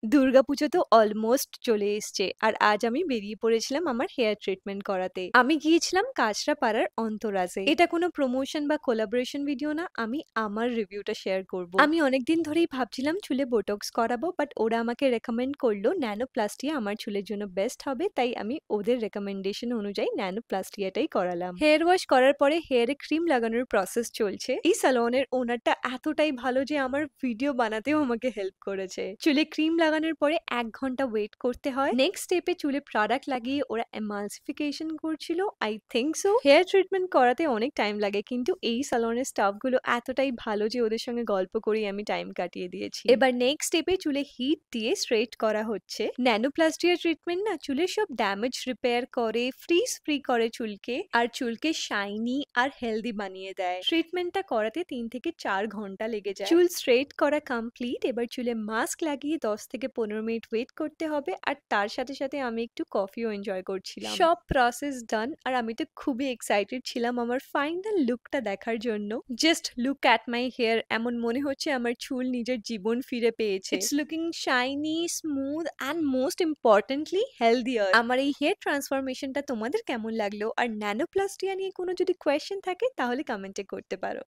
দুর্গাপুজো তো অলমোস্ট চলে এসছে আর আজ আমি বেরিয়ে পড়েছিলাম আমার হেয়ার ট্রিটমেন্ট করাতে। আমি গিয়েছিলাম কাঁচরাপাড়ার অন্তরাজে। এটা কোনো প্রমোশন বা কোলাবোরেশন ভিডিও না, আমি আমার রিভিউটা শেয়ার করব। আমি অনেকদিন ধরেই ভাবছিলাম চুলে বোটক্স করাবো, বাট ওরা আমাকে রেকমেন্ড করলো ন্যানোপ্লাস্টিয়া আমার চুলের জন্য বেস্ট হবে, তাই আমি ওদের রেকমেন্ডেশন অনুযায়ী ন্যানোপ্লাস্টিয়াটাই করালাম। হেয়ার ওয়াশ করার পরে হেয়ারে ক্রিম লাগানোর প্রসেস চলছে। এই স্যালনের ওনারটা এতটাই ভালো যে আমার ভিডিও বানাতেও আমাকে হেল্প করেছে। চুলে ক্রিম লাগানোর পরে ১ ঘন্টা ওয়েট করতে হয়। নেক্সট স্টেপে চুলে প্রোডাক্ট লাগিয়ে ওরা এমালসিফিকেশন করছিল, I think so. Hair treatment করাতে অনেক টাইম লাগে, কিন্তু এই স্যালনের স্টাফগুলো এতটাই ভালো যে ওদের সঙ্গে গল্প করেই আমি টাইম কাটিয়ে দিয়েছি। এবার নেক্সট স্টেপে চুলে হিট দিয়ে স্ট্রেট করা হচ্ছে। ন্যানোপ্লাস্টিয়া ট্রিটমেন্ট না চুলের সব ড্যামেজ রিপেয়ার করে, ফ্রিজ ফ্রি করে চুলকে, আর চুলকে শাইনি আর হেলদি বানিয়ে দেয়। ট্রিটমেন্টটা করাতে ৩ থেকে ৪ ঘন্টা লেগে যায়। চুল স্ট্রেট করা কমপ্লিট। এবার চুলে মাস্ক লাগিয়ে ১০ থেকে ১৫ মিনিট ওয়েট করতে হবে, আর তার সাথে সাথে আমি একটু কফিও এনজয় করছিলাম। সব প্রসেস ডান, আর আমি তো খুবই এক্সাইটেড ছিলাম আমার ফাইনাল লুকটা দেখার জন্য। Just look at my hair, এমন মনে হচ্ছে আমার চুল নিজের জীবন ফিরে পেয়েছে। It's looking shiny, smooth and most importantly healthier. আমার এই হেয়ার ট্রান্সফরমেশনটা তোমাদের কেমন লাগলো? আর ন্যানোপ্লাস্টিয়া নিয়ে কোনো যদি কোয়েশ্চেন থাকে তাহলে কমেন্টে করতে পারো।